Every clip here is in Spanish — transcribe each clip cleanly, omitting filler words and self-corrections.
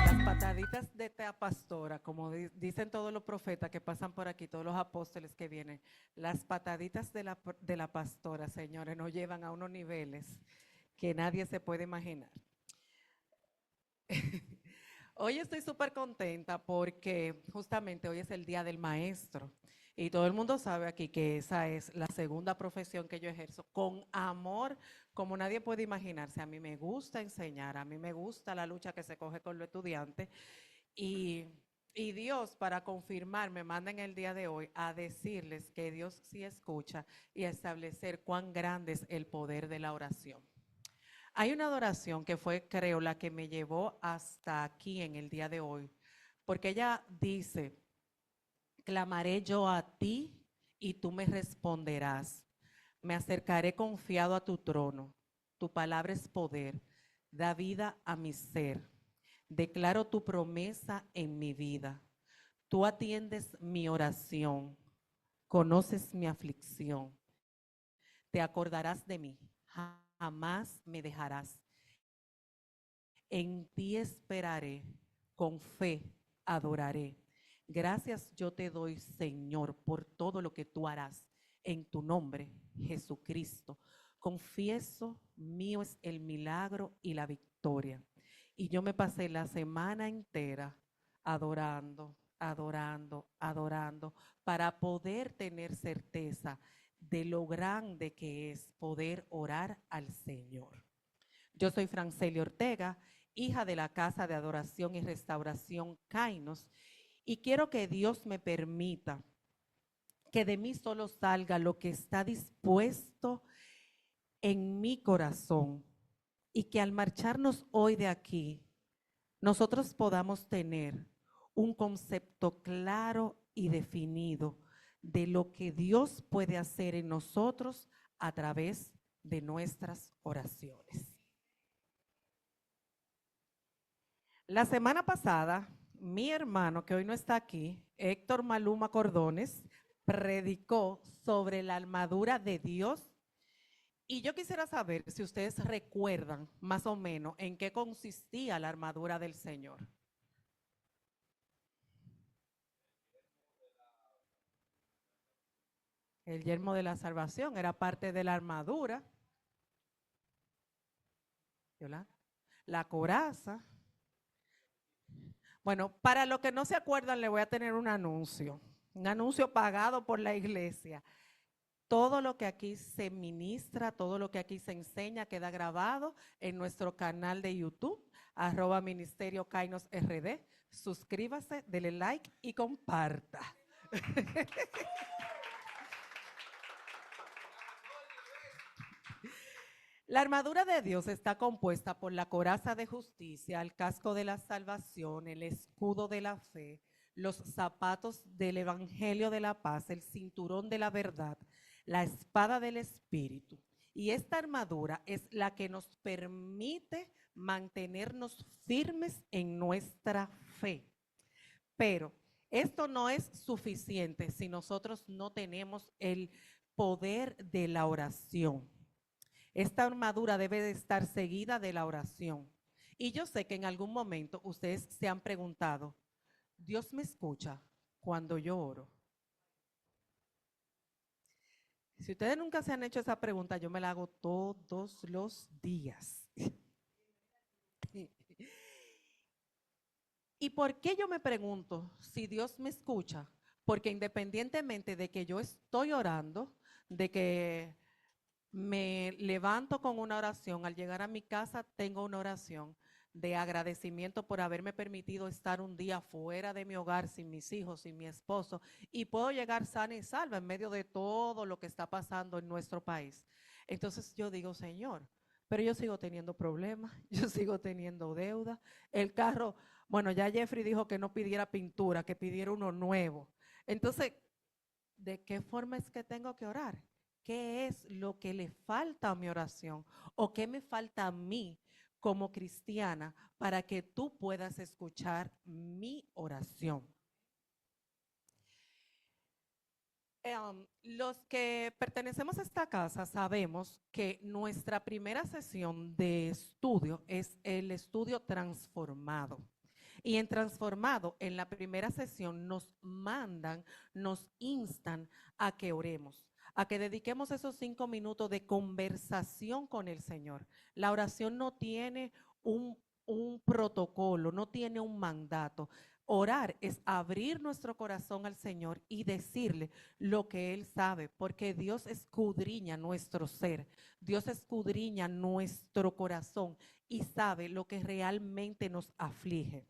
Las pataditas de esta pastora, como dicen todos los profetas que pasan por aquí, todos los apóstoles que vienen, las pataditas de la pastora, señores, nos llevan a unos niveles que nadie se puede imaginar. Hoy estoy súper contenta porque justamente hoy es el Día del Maestro y todo el mundo sabe aquí que esa es la segunda profesión que yo ejerzo con amor, como nadie puede imaginarse. A mí me gusta enseñar, a mí me gusta la lucha que se coge con los estudiantes y, y Dios, para confirmar, me manda en el día de hoy a decirles que Dios sí escucha y a establecer cuán grande es el poder de la oración. Hay una adoración que fue, creo, la que me llevó hasta aquí en el día de hoy, porque ella dice, clamaré yo a ti y tú me responderás. Me acercaré confiado a tu trono. Tu palabra es poder, da vida a mi ser. Declaro tu promesa en mi vida. Tú atiendes mi oración, conoces mi aflicción. Te acordarás de mí, jamás me dejarás. En ti esperaré, con fe adoraré. Gracias yo te doy, Señor, por todo lo que tú harás. En tu nombre, Jesucristo. Confieso, mío es el milagro y la victoria. Y yo me pasé la semana entera adorando, adorando, adorando, para poder tener certeza de lo grande que es poder orar al Señor. Yo soy Franceli Ortega, hija de la Casa de Adoración y Restauración Kainos, y quiero que Dios me permita que de mí solo salga lo que está dispuesto en mi corazón y que al marcharnos hoy de aquí, nosotros podamos tener un concepto claro y definido de lo que Dios puede hacer en nosotros a través de nuestras oraciones. La semana pasada, mi hermano, que hoy no está aquí, Héctor Maluma Cordones, predicó sobre la armadura de Dios. Y yo quisiera saber si ustedes recuerdan más o menos en qué consistía la armadura del Señor. El yelmo de la salvación era parte de la armadura. ¿Verdad? La coraza. Bueno, para los que no se acuerdan, le voy a tener un anuncio pagado por la iglesia. Todo lo que aquí se ministra, todo lo que aquí se enseña queda grabado en nuestro canal de YouTube, @Ministerio Kainos RD. Suscríbase, dele like y comparta. La armadura de Dios está compuesta por la coraza de justicia, el casco de la salvación, el escudo de la fe, los zapatos del evangelio de la paz, el cinturón de la verdad, la espada del espíritu. Y esta armadura es la que nos permite mantenernos firmes en nuestra fe. Pero esto no es suficiente si nosotros no tenemos el poder de la oración. Esta armadura debe de estar seguida de la oración. Y yo sé que en algún momento ustedes se han preguntado, ¿Dios me escucha cuando yo oro? Si ustedes nunca se han hecho esa pregunta, yo me la hago todos los días. ¿Y por qué yo me pregunto si Dios me escucha? Porque independientemente de que yo estoy orando, de que me levanto con una oración, al llegar a mi casa tengo una oración de agradecimiento por haberme permitido estar un día fuera de mi hogar sin mis hijos, sin mi esposo, y puedo llegar sana y salva en medio de todo lo que está pasando en nuestro país. Entonces yo digo, Señor, pero yo sigo teniendo problemas, yo sigo teniendo deuda. El carro, bueno, ya Jeffrey dijo que no pidiera pintura, que pidiera uno nuevo. Entonces, ¿de qué forma es que tengo que orar? ¿Qué es lo que le falta a mi oración? ¿O qué me falta a mí como cristiana para que tú puedas escuchar mi oración? Los que pertenecemos a esta casa sabemos que nuestra primera sesión de estudio es el estudio transformado. Y en transformado, en la primera sesión nos mandan, nos instan a que oremos, a que dediquemos esos 5 minutos de conversación con el Señor. La oración no tiene un protocolo, no tiene un mandato. Orar es abrir nuestro corazón al Señor y decirle lo que Él sabe, porque Dios escudriña nuestro ser, Dios escudriña nuestro corazón y sabe lo que realmente nos aflige.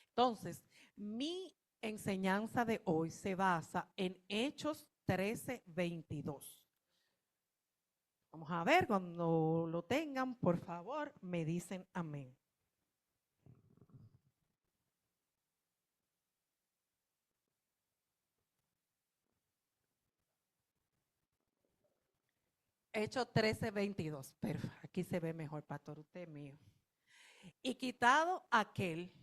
Entonces, mi enseñanza de hoy se basa en Hechos 13:22. Vamos a ver, cuando lo tengan, por favor, me dicen amén. Hechos 13:22. Pero aquí se ve mejor, pastor, usted mío. Y quitado aquel,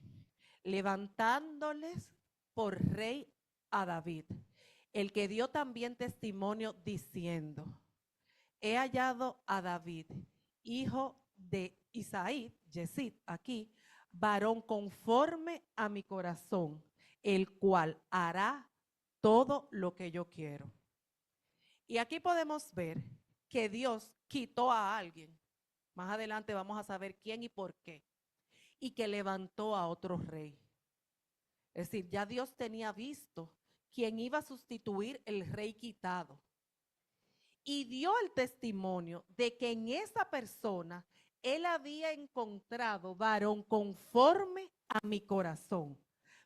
levantándoles por rey a David, el que dio también testimonio diciendo: he hallado a David, hijo de Isaí, Yesid, aquí, varón conforme a mi corazón, el cual hará todo lo que yo quiero. Y aquí podemos ver que Dios quitó a alguien. Más adelante vamos a saber quién y por qué. Y que levantó a otro rey. Es decir, ya Dios tenía visto quién iba a sustituir el rey quitado. Y dio el testimonio de que en esa persona él había encontrado varón conforme a mi corazón.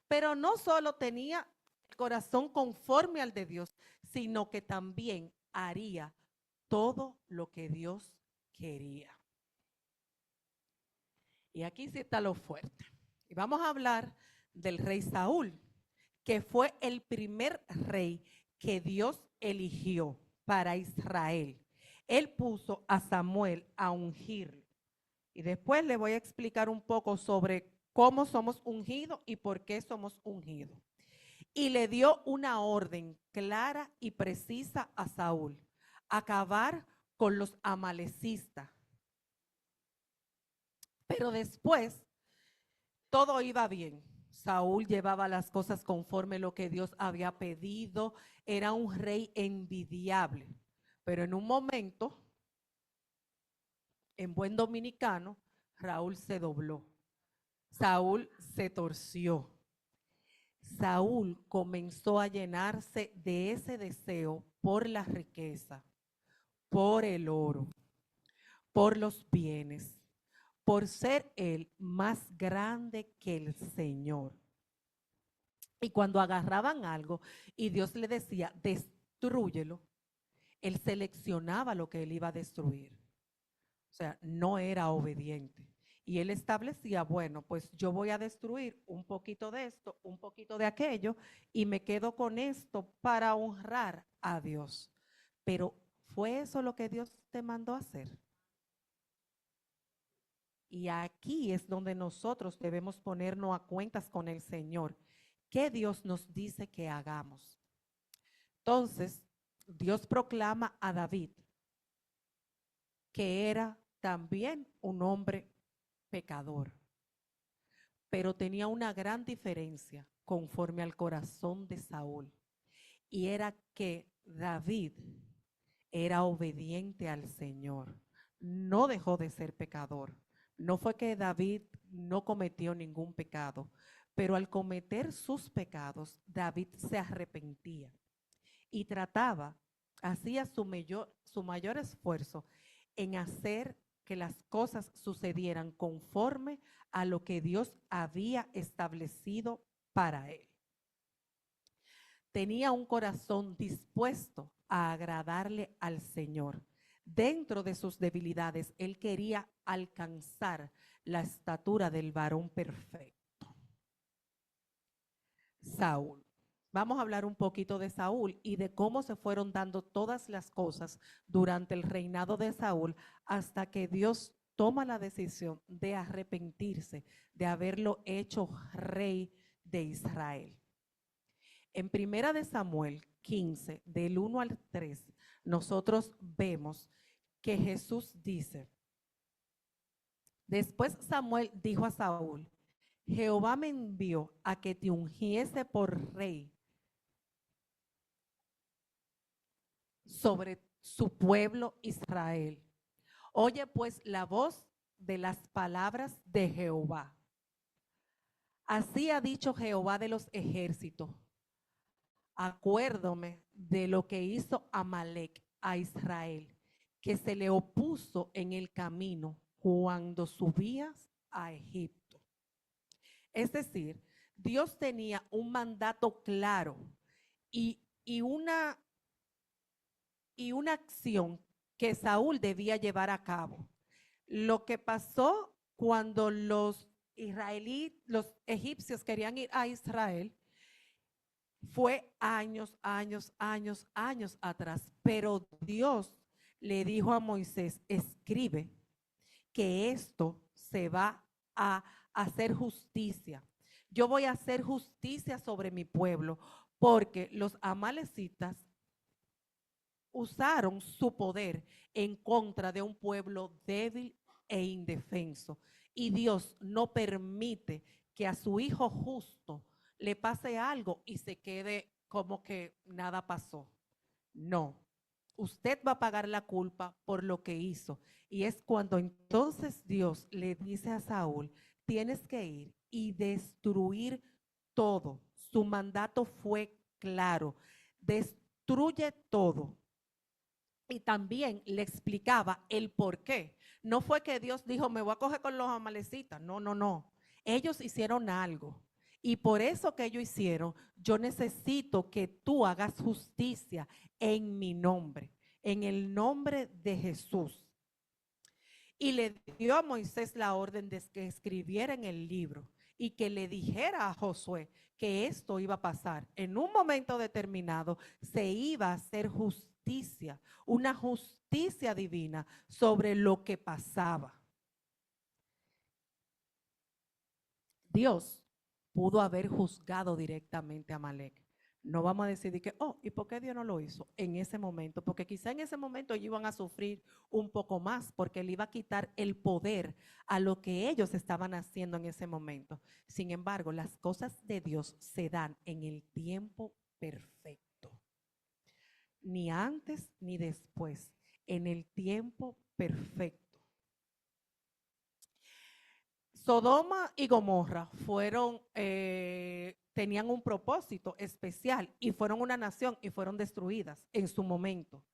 Pero no solo tenía el corazón conforme al de Dios, sino que también haría todo lo que Dios quería. Y aquí sí está lo fuerte. Y vamos a hablar del rey Saúl, que fue el primer rey que Dios eligió para Israel. Él puso a Samuel a ungirlo. Y después le voy a explicar un poco sobre cómo somos ungidos y por qué somos ungidos. Y le dio una orden clara y precisa a Saúl: acabar con los amalecistas. Pero después todo iba bien. Saúl llevaba las cosas conforme a lo que Dios había pedido. Era un rey envidiable. Pero en un momento, en buen dominicano, Raúl se dobló. Saúl se torció. Saúl comenzó a llenarse de ese deseo por la riqueza, por el oro, por los bienes, por ser él más grande que el Señor. Y cuando agarraban algo y Dios le decía, destrúyelo, él seleccionaba lo que él iba a destruir. O sea, no era obediente. Y él establecía, bueno, pues yo voy a destruir un poquito de esto, un poquito de aquello, y me quedo con esto para honrar a Dios. Pero ¿fue eso lo que Dios te mandó a hacer? Y aquí es donde nosotros debemos ponernos a cuentas con el Señor. ¿Qué Dios nos dice que hagamos? Entonces, Dios proclama a David que era también un hombre pecador, pero tenía una gran diferencia conforme al corazón de Saúl, y era que David era obediente al Señor, no dejó de ser pecador. No fue que David no cometió ningún pecado, pero al cometer sus pecados, David se arrepentía y trataba, hacía su mayor esfuerzo en hacer que las cosas sucedieran conforme a lo que Dios había establecido para él. Tenía un corazón dispuesto a agradarle al Señor. Dentro de sus debilidades, él quería alcanzar la estatura del varón perfecto. Saúl. Vamos a hablar un poquito de Saúl y de cómo se fueron dando todas las cosas durante el reinado de Saúl hasta que Dios toma la decisión de arrepentirse de haberlo hecho rey de Israel. En Primera de Samuel 15, del 1 al 3, nosotros vemos que Jesús dice, después Samuel dijo a Saúl, Jehová me envió a que te ungiese por rey sobre su pueblo Israel. Oye pues la voz de las palabras de Jehová. Así ha dicho Jehová de los ejércitos. Acuérdome de lo que hizo Amalec a Israel, que se le opuso en el camino cuando subías a Egipto. Es decir, Dios tenía un mandato claro y una acción que Saúl debía llevar a cabo. Lo que pasó cuando los israelíes, los egipcios querían ir a Israel, fue años atrás, pero Dios le dijo a Moisés, escribe que esto se va a hacer justicia. Yo voy a hacer justicia sobre mi pueblo, porque los amalecitas usaron su poder en contra de un pueblo débil e indefenso. Y Dios no permite que a su hijo justo le pase algo y se quede como que nada pasó. No, usted va a pagar la culpa por lo que hizo. Y es cuando entonces Dios le dice a Saúl, tienes que ir y destruir todo. Su mandato fue claro, destruye todo. Y también le explicaba el por qué. No fue que Dios dijo, me voy a coger con los amalecitas. No, no, no. Ellos hicieron algo. Y por eso que ellos hicieron, yo necesito que tú hagas justicia en mi nombre, en el nombre de Jesús. Y le dio a Moisés la orden de que escribiera en el libro y que le dijera a Josué que esto iba a pasar. En un momento determinado se iba a hacer justicia, una justicia divina sobre lo que pasaba. Dios pudo haber juzgado directamente a Amalek. No vamos a decidir que, ¿y por qué Dios no lo hizo en ese momento? Porque quizá en ese momento ellos iban a sufrir un poco más, porque le iba a quitar el poder a lo que ellos estaban haciendo en ese momento. Sin embargo, las cosas de Dios se dan en el tiempo perfecto. Ni antes ni después, en el tiempo perfecto. Sodoma y Gomorra tenían un propósito especial y fueron una nación y fueron destruidas en su momento.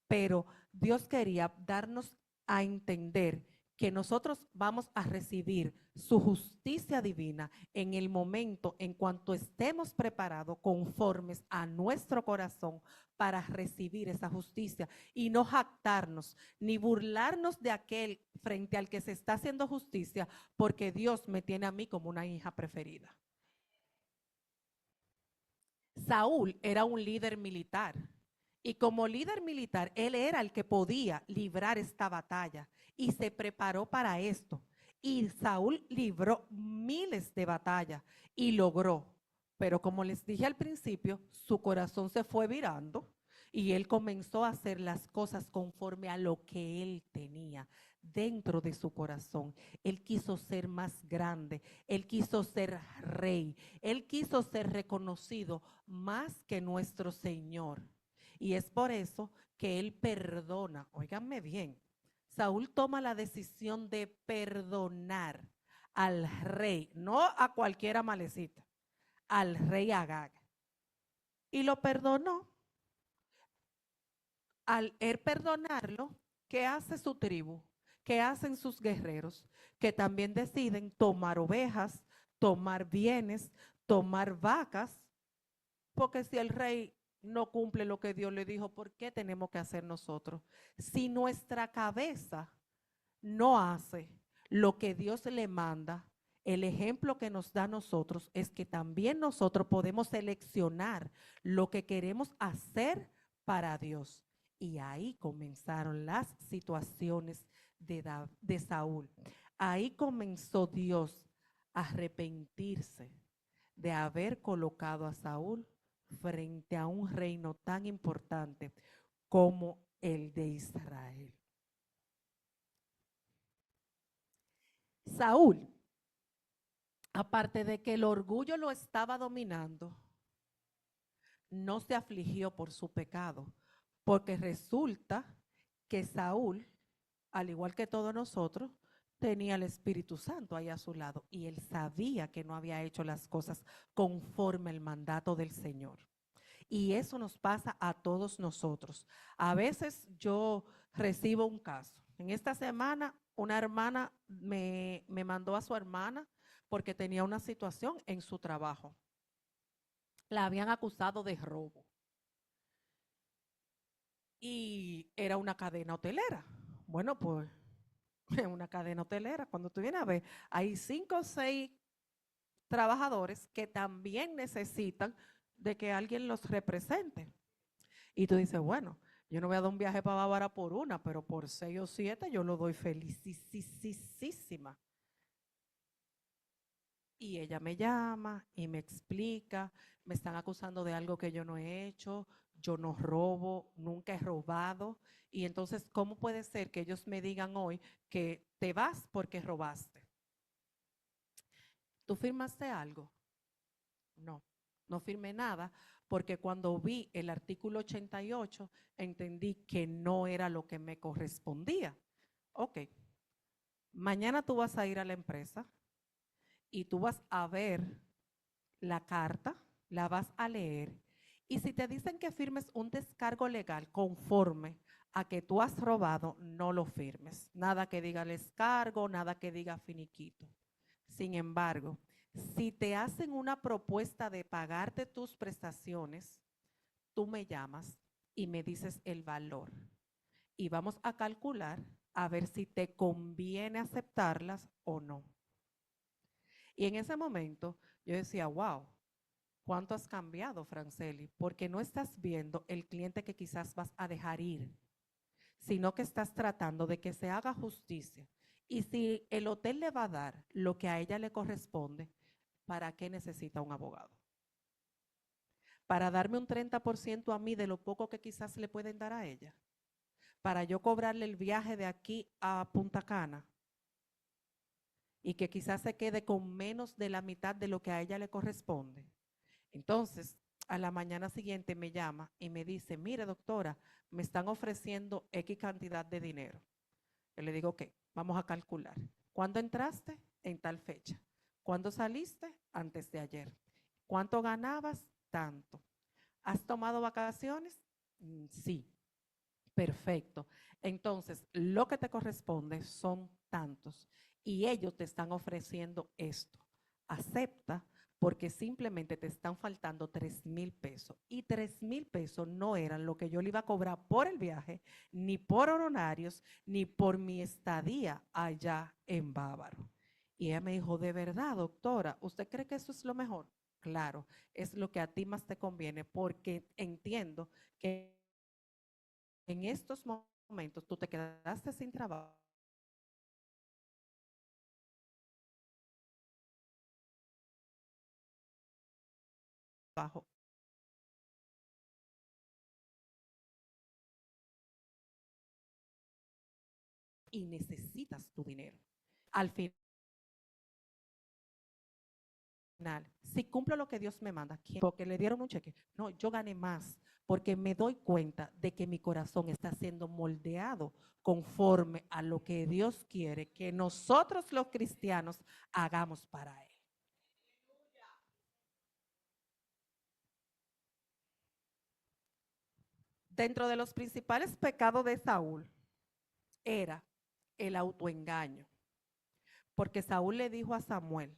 Pero Dios quería darnos a entender que nosotros vamos a recibir su justicia divina en el momento en cuanto estemos preparados conformes a nuestro corazón para recibir esa justicia y no jactarnos ni burlarnos de aquel frente al que se está haciendo justicia, porque Dios me tiene a mí como una hija preferida. Saúl era un líder militar. Y como líder militar, él era el que podía librar esta batalla y se preparó para esto. Y Saúl libró miles de batallas y logró. Pero como les dije al principio, su corazón se fue virando y él comenzó a hacer las cosas conforme a lo que él tenía dentro de su corazón. Él quiso ser más grande, él quiso ser rey, él quiso ser reconocido más que nuestro Señor. Y es por eso que él perdona. Óiganme bien, Saúl toma la decisión de perdonar al rey, no a cualquier amalecita, al rey Agag. Y lo perdonó. Al él perdonarlo, ¿qué hace su tribu? ¿Qué hacen sus guerreros? Que también deciden tomar ovejas, tomar bienes, tomar vacas, porque si el rey no cumple lo que Dios le dijo, ¿por qué tenemos que hacer nosotros? Si nuestra cabeza no hace lo que Dios le manda, el ejemplo que nos da a nosotros es que también nosotros podemos seleccionar lo que queremos hacer para Dios. Y ahí comenzaron las situaciones de Saúl. Ahí comenzó Dios a arrepentirse de haber colocado a Saúl frente a un reino tan importante como el de Israel. Saúl, aparte de que el orgullo lo estaba dominando, no se afligió por su pecado, porque resulta que Saúl, al igual que todos nosotros, tenía el Espíritu Santo ahí a su lado y él sabía que no había hecho las cosas conforme el mandato del Señor. Y eso nos pasa a todos nosotros. A veces yo recibo un caso. En esta semana una hermana me mandó a su hermana porque tenía una situación en su trabajo. La habían acusado de robo y era una cadena hotelera. Bueno, pues en una cadena hotelera, cuando tú vienes a ver, hay 5 o 6 trabajadores que también necesitan de que alguien los represente. Y tú dices, bueno, yo no voy a dar un viaje para Bávara por una, pero por 6 o 7 yo lo doy felicísima. Y ella me llama y me explica, me están acusando de algo que yo no he hecho, yo no robo, nunca he robado. Y entonces, ¿cómo puede ser que ellos me digan hoy que te vas porque robaste? ¿Tú firmaste algo? No, no firmé nada porque cuando vi el artículo 88 entendí que no era lo que me correspondía. Ok, mañana tú vas a ir a la empresa y tú vas a ver la carta, la vas a leer y si te dicen que firmes un descargo legal conforme a que tú has robado, no lo firmes. Nada que diga descargo, nada que diga finiquito. Sin embargo, si te hacen una propuesta de pagarte tus prestaciones, tú me llamas y me dices el valor. Y vamos a calcular a ver si te conviene aceptarlas o no. Y en ese momento yo decía, wow, ¿cuánto has cambiado, Franceli? Porque no estás viendo el cliente que quizás vas a dejar ir, sino que estás tratando de que se haga justicia. Y si el hotel le va a dar lo que a ella le corresponde, ¿para qué necesita un abogado? Para darme un 30% a mí de lo poco que quizás le pueden dar a ella. Para yo cobrarle el viaje de aquí a Punta Cana y que quizás se quede con menos de la mitad de lo que a ella le corresponde. Entonces, a la mañana siguiente me llama y me dice, mire doctora, me están ofreciendo X cantidad de dinero. Yo le digo, ok, vamos a calcular. ¿Cuándo entraste? En tal fecha. ¿Cuándo saliste? Antes de ayer. ¿Cuánto ganabas? Tanto. ¿Has tomado vacaciones? Sí. Perfecto. Entonces, lo que te corresponde son tantos y ellos te están ofreciendo esto. Acepta porque simplemente te están faltando 3,000 pesos y 3,000 pesos no eran lo que yo le iba a cobrar por el viaje, ni por honorarios, ni por mi estadía allá en Bávaro. Y ella me dijo, de verdad, doctora, ¿usted cree que eso es lo mejor? Claro, es lo que a ti más te conviene porque entiendo que en estos momentos tú te quedaste sin trabajo y necesitas tu dinero. Al final, si cumplo lo que Dios me manda, porque le dieron un cheque, no, yo gané más, porque me doy cuenta de que mi corazón está siendo moldeado conforme a lo que Dios quiere que nosotros los cristianos hagamos para Él. Dentro de los principales pecados de Saúl era el autoengaño, porque Saúl le dijo a Samuel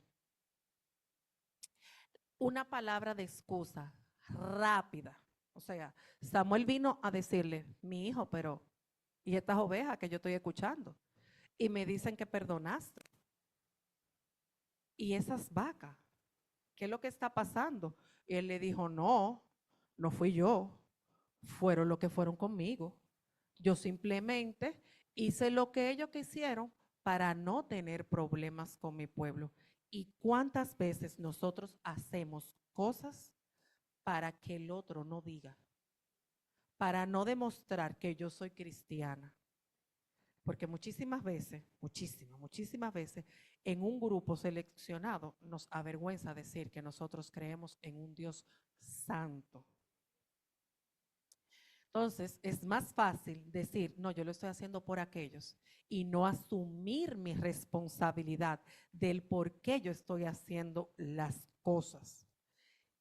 una palabra de excusa rápida. O sea, Samuel vino a decirle, mi hijo, pero ¿y estas ovejas que yo estoy escuchando? Y me dicen que perdonaste. ¿Y esas vacas? ¿Qué es lo que está pasando? Y él le dijo, no, no fui yo, fueron los que fueron conmigo. Yo simplemente hice lo que ellos quisieron para no tener problemas con mi pueblo. ¿Y cuántas veces nosotros hacemos cosas para que el otro no diga, para no demostrar que yo soy cristiana. Porque muchísimas veces, en un grupo seleccionado nos avergüenza decir que nosotros creemos en un Dios santo. Entonces, es más fácil decir, no, yo lo estoy haciendo por aquellos y no asumir mi responsabilidad del por qué yo estoy haciendo las cosas.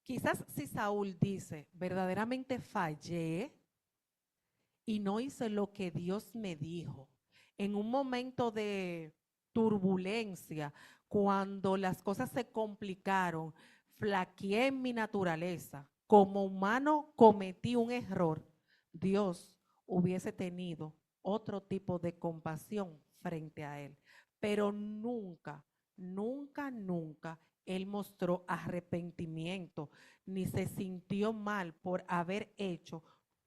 Quizás si Saúl dice, verdaderamente fallé y no hice lo que Dios me dijo, en un momento de turbulencia, cuando las cosas se complicaron, flaqueé en mi naturaleza, como humano cometí un error, Dios hubiese tenido otro tipo de compasión frente a él. Pero nunca, nunca, nunca él mostró arrepentimiento, ni se sintió mal por haber hecho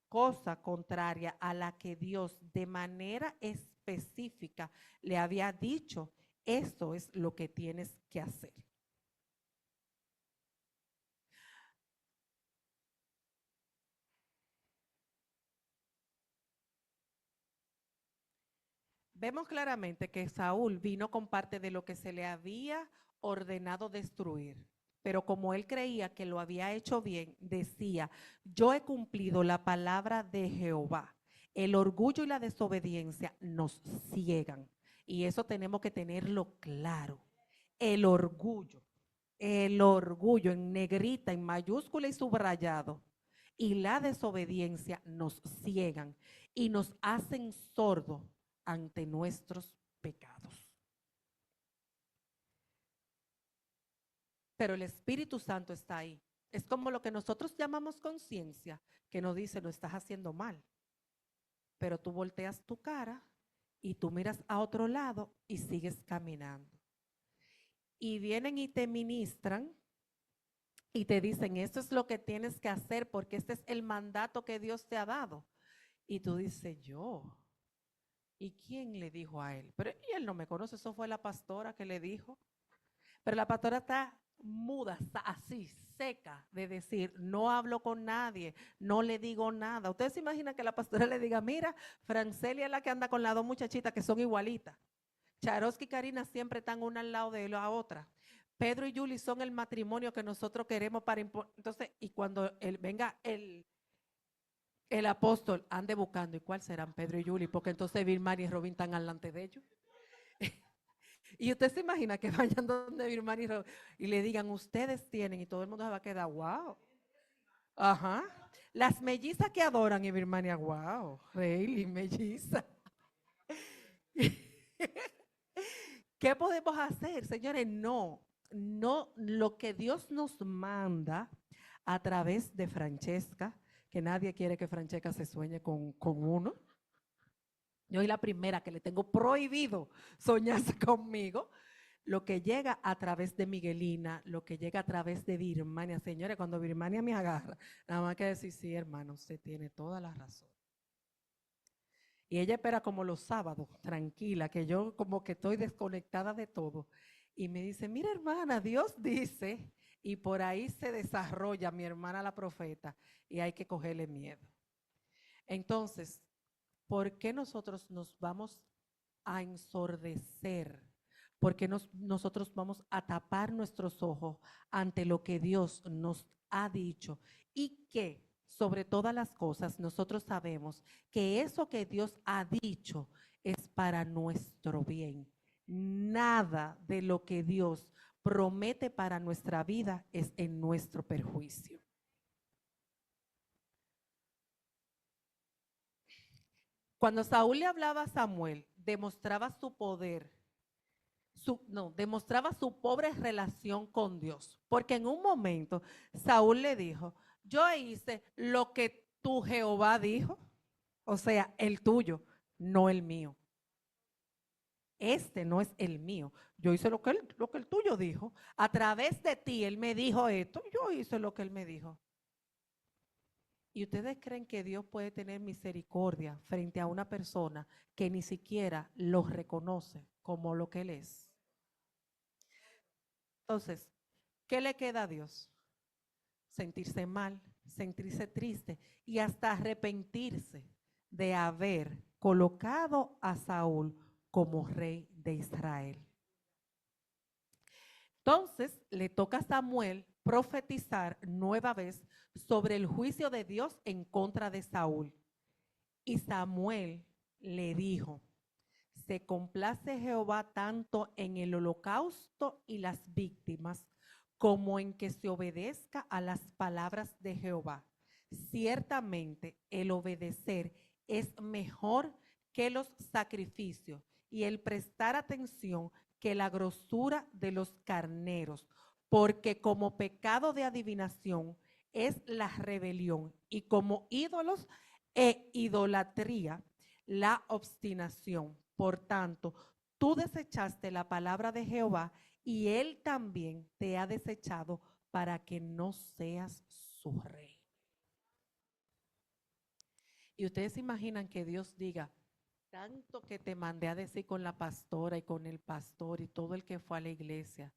cosa contraria a la que Dios de manera específica le había dicho, esto es lo que tienes que hacer. Vemos claramente que Saúl vino con parte de lo que se le había ordenado destruir, pero como él creía que lo había hecho bien, decía, yo he cumplido la palabra de Jehová. El orgullo y la desobediencia nos ciegan y eso tenemos que tenerlo claro. El orgullo, el orgullo en negrita, en mayúscula y subrayado, y la desobediencia nos ciegan y nos hacen sordos ante nuestros pecados. Pero el Espíritu Santo está ahí. Es como lo que nosotros llamamos conciencia, que nos dice, lo estás haciendo mal. Pero tú volteas tu cara y tú miras a otro lado y sigues caminando. Y vienen y te ministran y te dicen, esto es lo que tienes que hacer porque este es el mandato que Dios te ha dado. Y tú dices, yo. ¿Y quién le dijo a él? Pero y él no me conoce, eso fue la pastora que le dijo. Pero la pastora está muda, está así, seca, de decir, no hablo con nadie, no le digo nada. Ustedes se imaginan que la pastora le diga, mira, Francelia es la que anda con las dos muchachitas que son igualitas. Charoski y Karina siempre están una al lado de la otra. Pedro y Yuli son el matrimonio que nosotros queremos para entonces, y cuando venga el apóstol, ande buscando, ¿y cuál serán Pedro y Yuli? Porque entonces Vilmar y Robin están delante de ellos. Y usted se imagina que vayan donde Vilmar y le digan, ustedes tienen, y todo el mundo se va a quedar, wow. Ajá. Las mellizas que adoran y Birmania, wow, Rayleigh, melliza. ¿Qué podemos hacer, señores? No, no, lo que Dios nos manda a través de Francesca, que nadie quiere que Francesca se sueñe con uno. Yo soy la primera que le tengo prohibido soñarse conmigo. Lo que llega a través de Miguelina, lo que llega a través de Birmania. Señores, cuando Birmania me agarra, nada más que decir, sí, hermano, usted tiene toda la razón. Y ella espera como los sábados, tranquila, que yo como que estoy desconectada de todo. Y me dice, mira hermana, Dios dice, y por ahí se desarrolla mi hermana la profeta, y hay que cogerle miedo. Entonces, ¿por qué nosotros nos vamos a ensordecer? ¿Por qué nosotros vamos a tapar nuestros ojos ante lo que Dios nos ha dicho? Y que, sobre todas las cosas, nosotros sabemos que eso que Dios ha dicho es para nuestro bien. Nada de lo que Dios promete para nuestra vida es en nuestro perjuicio. Cuando Saúl le hablaba a Samuel, demostraba su poder, demostraba su pobre relación con Dios. Porque en un momento Saúl le dijo, yo hice lo que tu Jehová dijo, o sea, el tuyo, no el mío. Este no es el mío. Yo hice lo que el tuyo dijo. A través de ti, él me dijo esto, yo hice lo que él me dijo. ¿Y ustedes creen que Dios puede tener misericordia frente a una persona que ni siquiera lo reconoce como lo que Él es? Entonces, ¿qué le queda a Dios? sentirse mal, sentirse triste y hasta arrepentirse de haber colocado a Saúl como rey de Israel. Entonces le toca a Samuel profetizar nueva vez sobre el juicio de Dios en contra de Saúl. Y Samuel le dijo: se complace Jehová tanto en el holocausto y las víctimas, como en que se obedezca a las palabras de Jehová. Ciertamente el obedecer es mejor que los sacrificios, y el prestar atención que la grosura de los carneros, porque como pecado de adivinación es la rebelión, y como ídolos e idolatría la obstinación. Por tanto, tú desechaste la palabra de Jehová, y él también te ha desechado para que no seas su rey. Y ustedes se imaginan que Dios diga: tanto que te mandé a decir con la pastora y con el pastor y todo el que fue a la iglesia,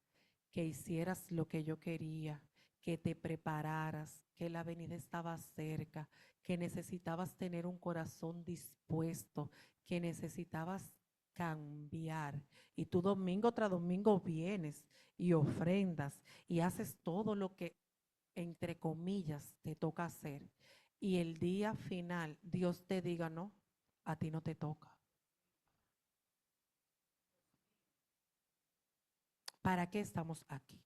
que hicieras lo que yo quería, que te prepararas, que la venida estaba cerca, que necesitabas tener un corazón dispuesto, que necesitabas cambiar. Y tú domingo tras domingo vienes y ofrendas y haces todo lo que, entre comillas, te toca hacer. Y el día final Dios te diga: no, a ti no te toca. ¿Para qué estamos aquí?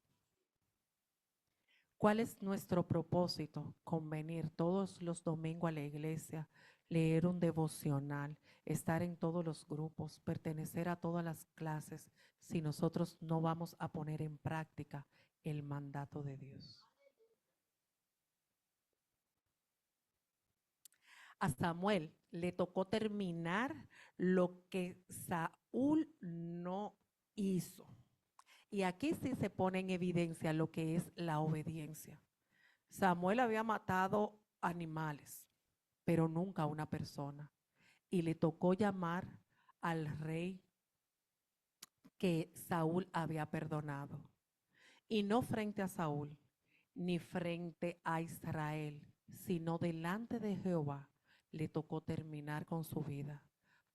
¿Cuál es nuestro propósito con venir todos los domingos a la iglesia, leer un devocional, estar en todos los grupos, pertenecer a todas las clases, si nosotros no vamos a poner en práctica el mandato de Dios? A Samuel le tocó terminar lo que Saúl no hizo. Y aquí sí se pone en evidencia lo que es la obediencia. Samuel había matado animales, pero nunca a una persona. Y le tocó llamar al rey que Saúl había perdonado. Y no frente a Saúl, ni frente a Israel, sino delante de Jehová, le tocó terminar con su vida.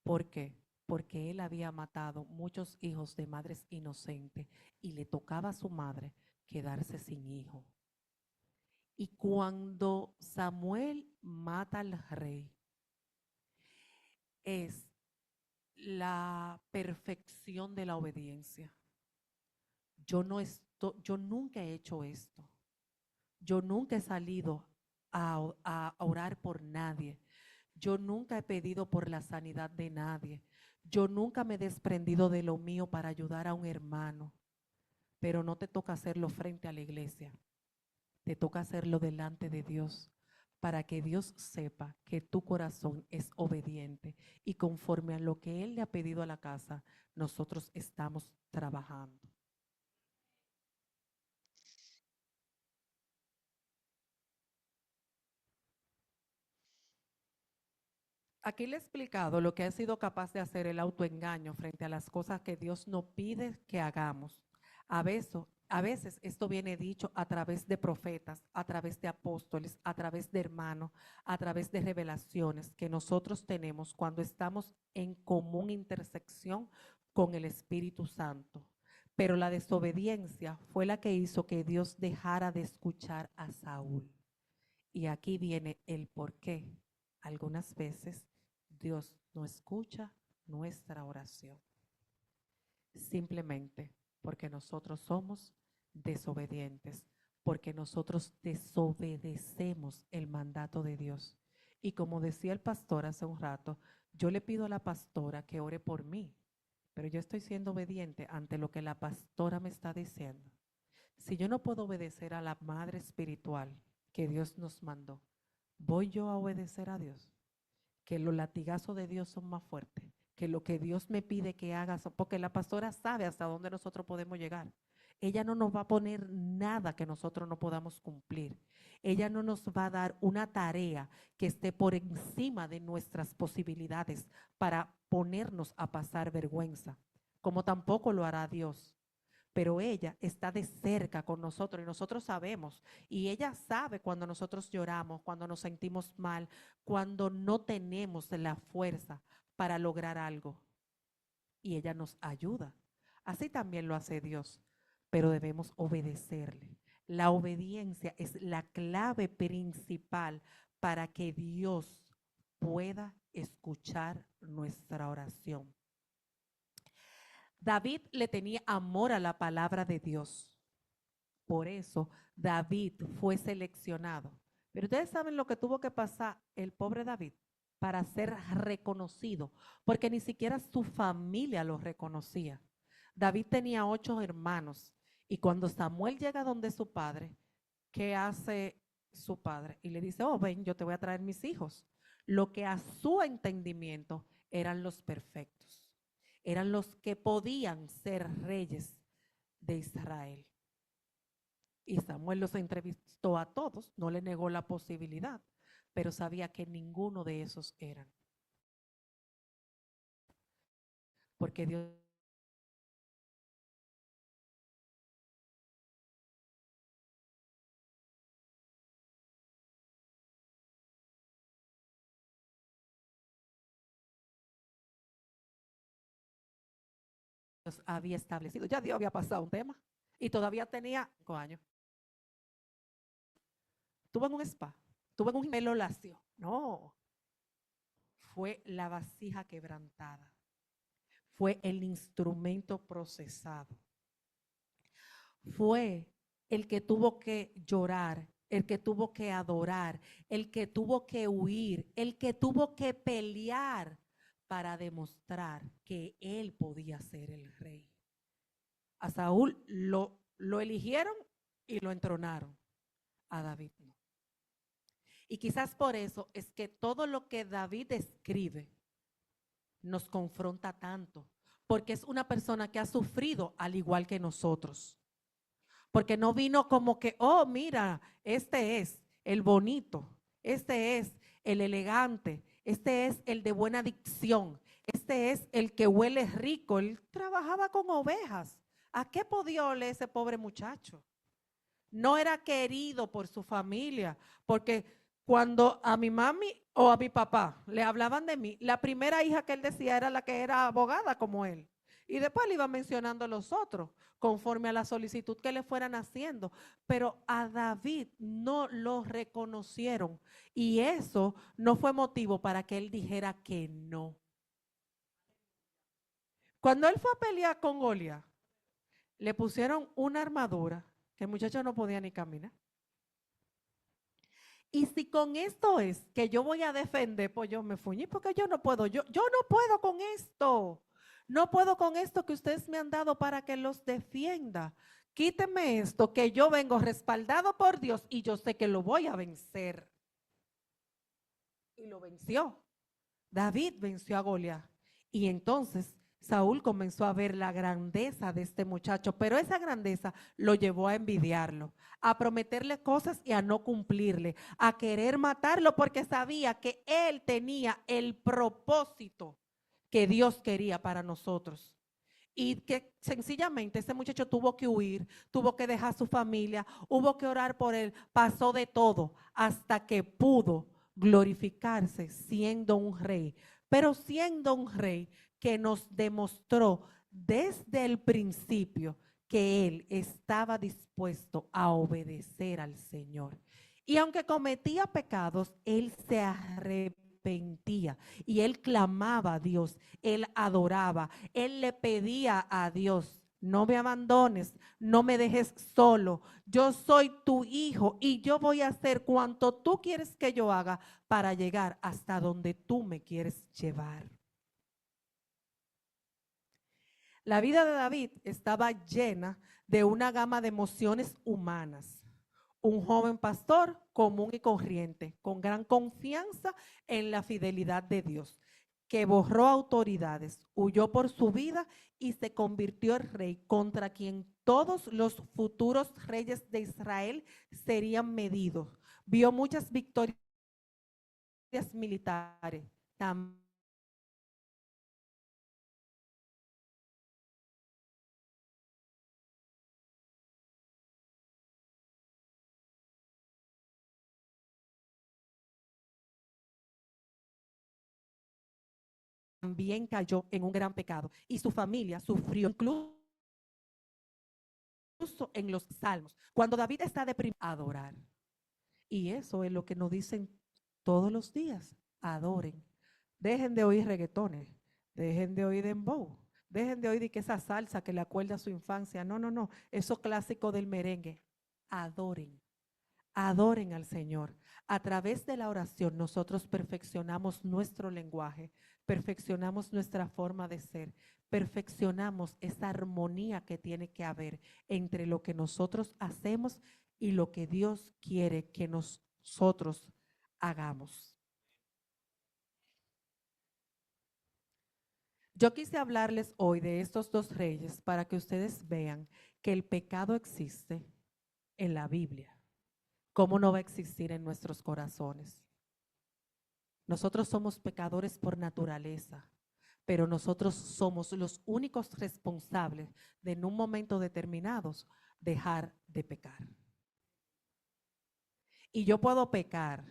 ¿Por qué? Porque él había matado muchos hijos de madres inocentes y le tocaba a su madre quedarse sin hijo. Y cuando Samuel mata al rey, es la perfección de la obediencia. Yo nunca he hecho esto. Yo nunca he salido a orar por nadie. Yo nunca he pedido por la sanidad de nadie. Yo nunca me he desprendido de lo mío para ayudar a un hermano. Pero no te toca hacerlo frente a la iglesia. Te toca hacerlo delante de Dios, para que Dios sepa que tu corazón es obediente y conforme a lo que Él le ha pedido a la casa, nosotros estamos trabajando. Aquí le he explicado lo que ha sido capaz de hacer el autoengaño frente a las cosas que Dios nos pide que hagamos. A veces esto viene dicho a través de profetas, a través de apóstoles, a través de hermanos, a través de revelaciones que nosotros tenemos cuando estamos en común intersección con el Espíritu Santo. Pero la desobediencia fue la que hizo que Dios dejara de escuchar a Saúl. Y aquí viene el por qué. Algunas veces Dios no escucha nuestra oración, simplemente porque nosotros somos desobedientes, porque nosotros desobedecemos el mandato de Dios. Y como decía el pastor hace un rato, yo le pido a la pastora que ore por mí, pero yo estoy siendo obediente ante lo que la pastora me está diciendo. Si yo no puedo obedecer a la madre espiritual que Dios nos mandó, ¿voy yo a obedecer a Dios? Que los latigazos de Dios son más fuertes, que lo que Dios me pide que haga, porque la pastora sabe hasta dónde nosotros podemos llegar. Ella no nos va a poner nada que nosotros no podamos cumplir. Ella no nos va a dar una tarea que esté por encima de nuestras posibilidades para ponernos a pasar vergüenza, como tampoco lo hará Dios. pero ella está de cerca con nosotros y nosotros sabemos. Y ella sabe cuando nosotros lloramos, cuando nos sentimos mal, cuando no tenemos la fuerza para lograr algo. Y ella nos ayuda. Así también lo hace Dios, pero debemos obedecerle. La obediencia es la clave principal para que Dios pueda escuchar nuestra oración. David le tenía amor a la palabra de Dios. Por eso David fue seleccionado. Pero ustedes saben lo que tuvo que pasar el pobre David para ser reconocido, porque ni siquiera su familia lo reconocía. David tenía 8 hermanos y cuando Samuel llega donde su padre, ¿qué hace su padre? Y le dice, oh, ven, yo te voy a traer mis hijos. Lo que a su entendimiento eran los perfectos, eran los que podían ser reyes de Israel. Y Samuel los entrevistó a todos, no le negó la posibilidad, pero sabía que ninguno de esos eran. Porque Dios había establecido, ya Dios había pasado un tema y todavía tenía 5 años. Tuvo en un spa, tuvo en un gemelo lacio. No, fue la vasija quebrantada, fue el instrumento procesado, fue el que tuvo que llorar, el que tuvo que adorar, el que tuvo que huir, el que tuvo que pelear para demostrar que él podía ser el rey. A Saúl lo eligieron y lo entronaron, a David no. Y quizás por eso es que todo lo que David escribe nos confronta tanto, porque es una persona que ha sufrido al igual que nosotros. Porque no vino como que, oh, mira, este es el bonito, este es el elegante, este es el de buena dicción, este es el que huele rico. Él trabajaba con ovejas. ¿A qué podía oler ese pobre muchacho? No era querido por su familia, porque cuando a mi mami o a mi papá le hablaban de mí, la primera hija que él decía era la que era abogada como él. Y después le iba mencionando a los otros, conforme a la solicitud que le fueran haciendo. Pero a David no lo reconocieron. Y eso no fue motivo para que él dijera que no. Cuando él fue a pelear con Goliat, le pusieron una armadura que el muchacho no podía ni caminar. Y si con esto es que yo voy a defender, pues yo me fuñí porque yo no puedo, yo no puedo con esto. No puedo con esto que ustedes me han dado para que los defienda. Quíteme esto, que yo vengo respaldado por Dios y yo sé que lo voy a vencer. Y lo venció. David venció a Goliat. Y entonces Saúl comenzó a ver la grandeza de este muchacho, pero esa grandeza lo llevó a envidiarlo, a prometerle cosas y a no cumplirle, a querer matarlo porque sabía que él tenía el propósito que Dios quería para nosotros. Y que sencillamente ese muchacho tuvo que huir, tuvo que dejar su familia, hubo que orar por él, pasó de todo hasta que pudo glorificarse siendo un rey, pero siendo un rey que nos demostró desde el principio que él estaba dispuesto a obedecer al Señor. Y aunque cometía pecados, él se arrepentía y él clamaba a Dios, él adoraba, él le pedía a Dios, no me abandones, no me dejes solo, yo soy tu hijo y yo voy a hacer cuanto tú quieres que yo haga para llegar hasta donde tú me quieres llevar. La vida de David estaba llena de una gama de emociones humanas. Un joven pastor común y corriente, con gran confianza en la fidelidad de Dios, que borró autoridades, huyó por su vida y se convirtió en rey contra quien todos los futuros reyes de Israel serían medidos. Vio muchas victorias militares, también también cayó en un gran pecado y su familia sufrió incluso en los salmos. Cuando David está deprimido, adorar. Y eso es lo que nos dicen todos los días. Adoren. Dejen de oír reggaetones. Dejen de oír dembow. Dejen de oír de que esa salsa que le acuerda a su infancia. No, no, no. Eso clásico del merengue. Adoren. Adoren al Señor. A través de la oración nosotros perfeccionamos nuestro lenguaje, perfeccionamos nuestra forma de ser, perfeccionamos esa armonía que tiene que haber entre lo que nosotros hacemos y lo que Dios quiere que nosotros hagamos. Yo quise hablarles hoy de estos dos reyes para que ustedes vean que el pecado existe en la Biblia. ¿Cómo no va a existir en nuestros corazones? Nosotros somos pecadores por naturaleza, pero nosotros somos los únicos responsables de en un momento determinado dejar de pecar. Y yo puedo pecar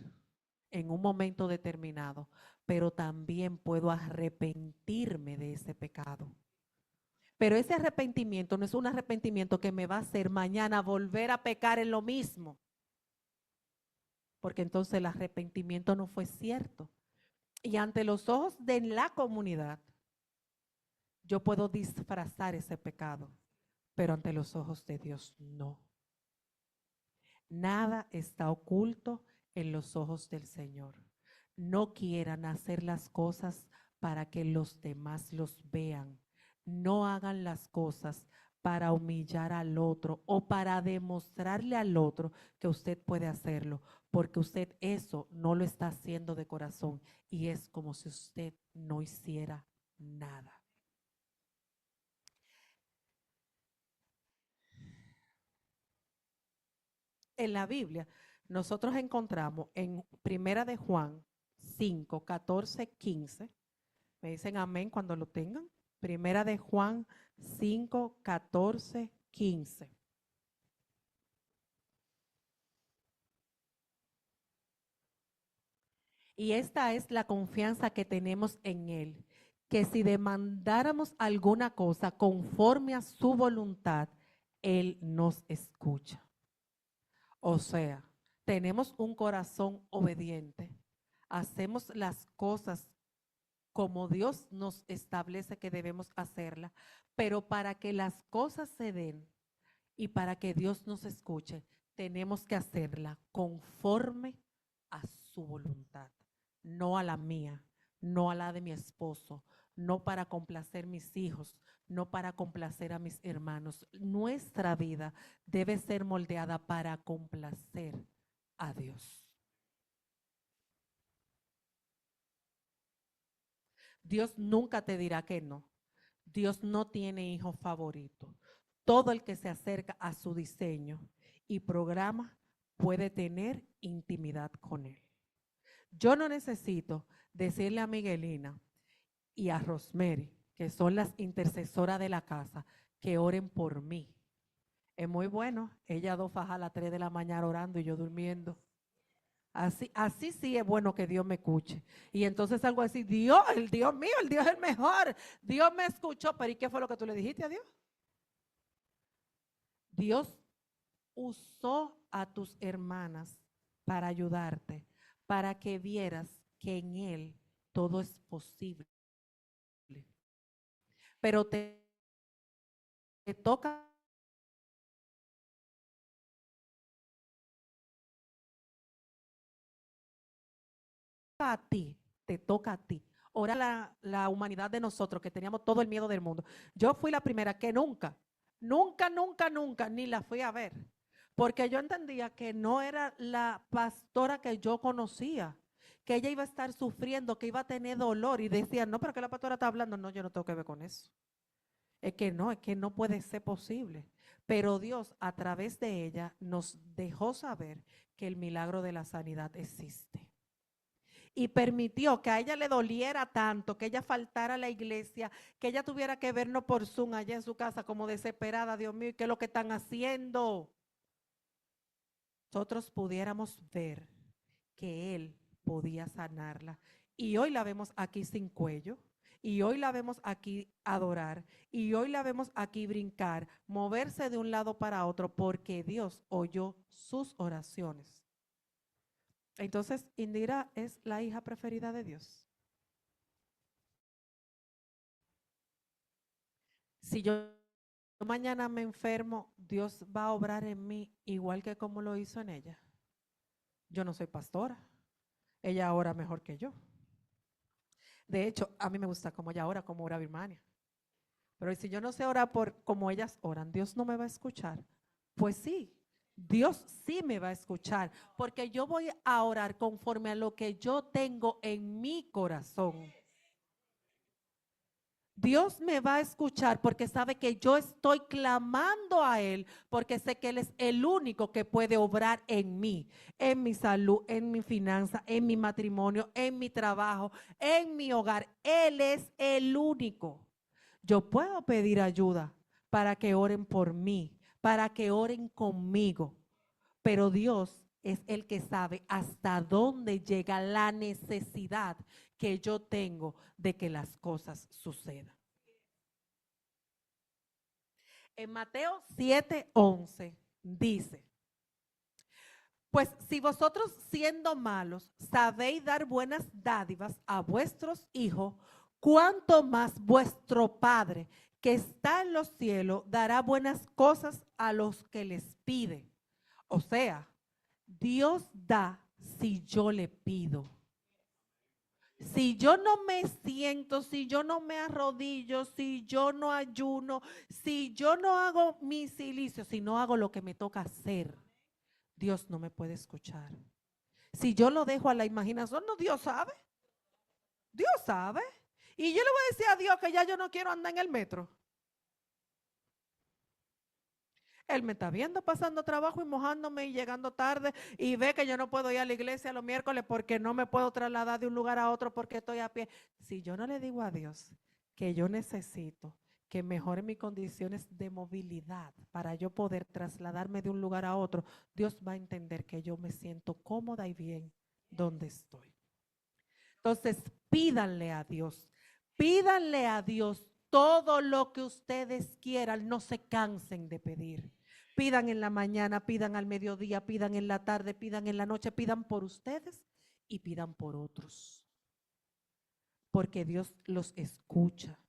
en un momento determinado, pero también puedo arrepentirme de ese pecado. Pero ese arrepentimiento no es un arrepentimiento que me va a hacer mañana volver a pecar en lo mismo, porque entonces el arrepentimiento no fue cierto. Y ante los ojos de la comunidad, yo puedo disfrazar ese pecado, pero ante los ojos de Dios no. Nada está oculto en los ojos del Señor. No quieran hacer las cosas para que los demás los vean. No hagan las cosas para humillar al otro o para demostrarle al otro que usted puede hacerlo, porque usted eso no lo está haciendo de corazón y es como si usted no hiciera nada. En la Biblia, nosotros encontramos en Primera de Juan 5, 14, 15. Me dicen amén cuando lo tengan. Primera de Juan 5, 14, 15. Y esta es la confianza que tenemos en Él, que si demandáramos alguna cosa conforme a su voluntad, Él nos escucha. O sea, tenemos un corazón obediente, hacemos las cosas como Dios nos establece que debemos hacerlas, pero para que las cosas se den y para que Dios nos escuche, tenemos que hacerla conforme a su voluntad, no a la mía, no a la de mi esposo, no para complacer mis hijos, no para complacer a mis hermanos. Nuestra vida debe ser moldeada para complacer a Dios. Dios nunca te dirá que no. Dios no tiene hijo favorito. Todo el que se acerca a su diseño y programa puede tener intimidad con Él. Yo no necesito decirle a Miguelina y a Rosemary, que son las intercesoras de la casa, que oren por mí. Es muy bueno, ella dos fajas a las 3 de la mañana orando y yo durmiendo. Así sí es bueno que Dios me escuche. Y entonces algo así, Dios, el Dios mío, el Dios es el mejor. Dios me escuchó, pero ¿y qué fue lo que tú le dijiste a Dios? Dios usó a tus hermanas para ayudarte, para que vieras que en Él todo es posible. Pero te toca a ti, te toca a ti. Ahora la humanidad de nosotros que teníamos todo el miedo del mundo. Yo fui la primera que nunca, ni la fui a ver. Porque yo entendía que no era la pastora que yo conocía, que ella iba a estar sufriendo, que iba a tener dolor. Y decía, no, pero que la pastora está hablando. No, yo no tengo que ver con eso. Es que no puede ser posible. Pero Dios a través de ella nos dejó saber que el milagro de la sanidad existe. Y permitió que a ella le doliera tanto, que ella faltara a la iglesia, que ella tuviera que vernos por Zoom allá en su casa como desesperada, Dios mío, ¿y qué es lo que están haciendo? Nosotros pudiéramos ver que Él podía sanarla. Y hoy la vemos aquí sin cuello. y hoy la vemos aquí adorar, y hoy la vemos aquí brincar, moverse de un lado para otro, porque Dios oyó sus oraciones. Entonces, Indira es la hija preferida de Dios. Si yo mañana me enfermo, Dios va a obrar en mí igual que como lo hizo en ella. Yo no soy pastora. Ella ora mejor que yo. De hecho, a mí me gusta como ella ora, como ora Birmania. Pero si yo no sé orar por como ellas oran, ¿Dios no me va a escuchar? Pues sí, Dios sí me va a escuchar, porque yo voy a orar conforme a lo que yo tengo en mi corazón. Dios me va a escuchar porque sabe que yo estoy clamando a Él, porque sé que Él es el único que puede obrar en mí, en mi salud, en mi finanza, en mi matrimonio, en mi trabajo, en mi hogar. Él es el único. Yo puedo pedir ayuda para que oren por mí, para que oren conmigo, pero Dios es el que sabe hasta dónde llega la necesidad que yo tengo de que las cosas sucedan. En Mateo 7:11 dice, pues si vosotros siendo malos sabéis dar buenas dádivas a vuestros hijos, cuánto más vuestro Padre que está en los cielos dará buenas cosas a los que les pide. O sea, Dios da si yo le pido. Si yo no me siento, si yo no me arrodillo, si yo no ayuno, si yo no hago mi silicio, si no hago lo que me toca hacer, Dios no me puede escuchar. Si yo lo dejo a la imaginación, no, Dios sabe. Dios sabe. Y yo le voy a decir a Dios que ya yo no quiero andar en el metro. Él me está viendo pasando trabajo y mojándome y llegando tarde y ve que yo no puedo ir a la iglesia los miércoles porque no me puedo trasladar de un lugar a otro porque estoy a pie. Si yo no le digo a Dios que yo necesito que mejore mis condiciones de movilidad para yo poder trasladarme de un lugar a otro, Dios va a entender que yo me siento cómoda y bien donde estoy. Entonces, pídanle a Dios todo lo que ustedes quieran, no se cansen de pedir. Pidan en la mañana, pidan al mediodía, pidan en la tarde, pidan en la noche, pidan por ustedes y pidan por otros. Porque Dios los escucha,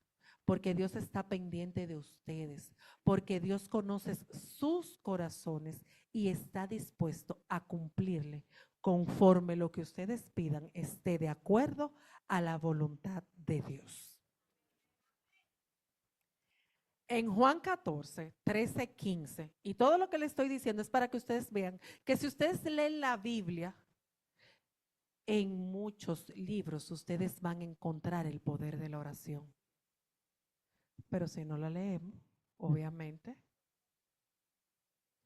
porque Dios está pendiente de ustedes, porque Dios conoce sus corazones y está dispuesto a cumplirle conforme lo que ustedes pidan esté de acuerdo a la voluntad de Dios. En Juan 14, 13, 15, y todo lo que le estoy diciendo es para que ustedes vean que si ustedes leen la Biblia, en muchos libros ustedes van a encontrar el poder de la oración. Pero si no la leemos, obviamente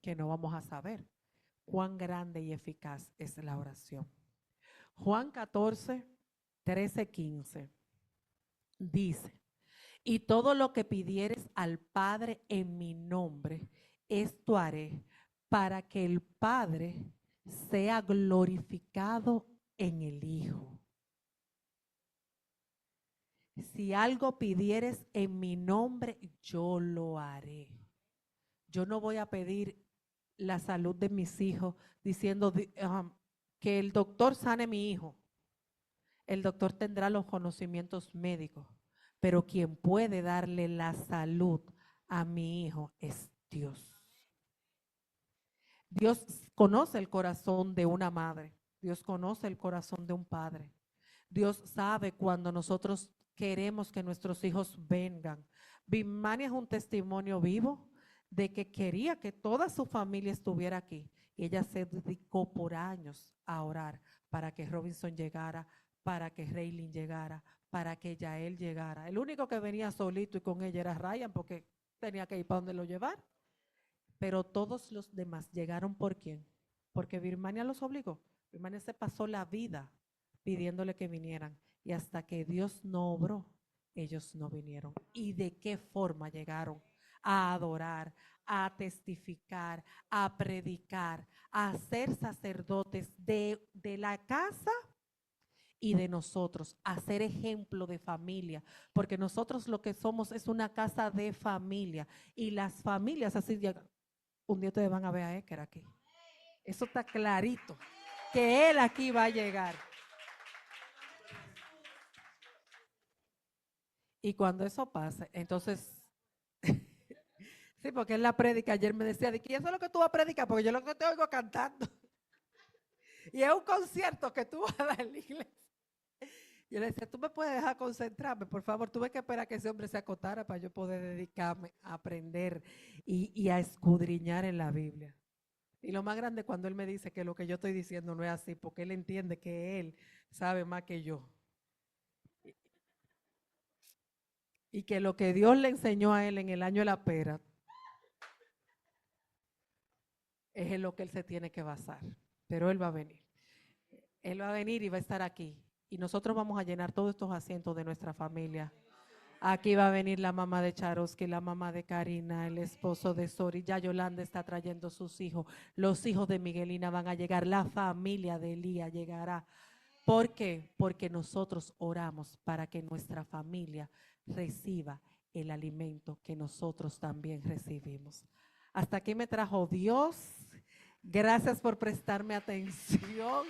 que no vamos a saber cuán grande y eficaz es la oración. Juan 14, 13, 15 dice, y todo lo que pidieres al Padre en mi nombre, esto haré para que el Padre sea glorificado en el Hijo. Si algo pidieres en mi nombre, yo lo haré. Yo no voy a pedir la salud de mis hijos diciendo que el doctor sane a mi hijo. El doctor tendrá los conocimientos médicos, pero quien puede darle la salud a mi hijo es Dios. Dios conoce el corazón de una madre. Dios conoce el corazón de un padre. Dios sabe cuando nosotros queremos que nuestros hijos vengan. Birmania es un testimonio vivo de que quería que toda su familia estuviera aquí. Y ella se dedicó por años a orar para que Robinson llegara, para que Raylin llegara, para que Yael llegara. El único que venía solito y con ella era Ryan porque tenía que ir para donde lo llevar. Pero todos los demás llegaron ¿por quién? Porque Birmania los obligó. Birmania se pasó la vida pidiéndole que vinieran y hasta que Dios no obró, ellos no vinieron. ¿Y de qué forma llegaron? A adorar, a testificar, a predicar, a ser sacerdotes de la casa y de nosotros, a ser ejemplo de familia, porque nosotros lo que somos es una casa de familia y las familias así llegan. Un día ustedes van a ver a Éker aquí. Eso está clarito, que él aquí va a llegar. Y cuando eso pase, entonces, sí, porque en la prédica ayer me decía, ¿y eso es lo que tú vas a predicar? Porque yo lo que te oigo cantando. Y es un concierto que tú vas a dar en la iglesia. Yo le decía, ¿tú me puedes dejar concentrarme? Por favor, tuve que esperar a que ese hombre se acotara para yo poder dedicarme a aprender y a escudriñar en la Biblia. Y lo más grande cuando él me dice que lo que yo estoy diciendo no es así, porque él entiende que él sabe más que yo. Y que lo que Dios le enseñó a él en el año de la pera es en lo que él se tiene que basar. Pero él va a venir. Él va a venir y va a estar aquí. Y nosotros vamos a llenar todos estos asientos de nuestra familia. Aquí va a venir la mamá de Charoski, la mamá de Karina, el esposo de Sori. Ya Yolanda está trayendo sus hijos. Los hijos de Miguelina van a llegar. La familia de Elías llegará. ¿Por qué? Porque nosotros oramos para que nuestra familia reciba el alimento que nosotros también recibimos. Hasta aquí me trajo Dios. Gracias por prestarme atención.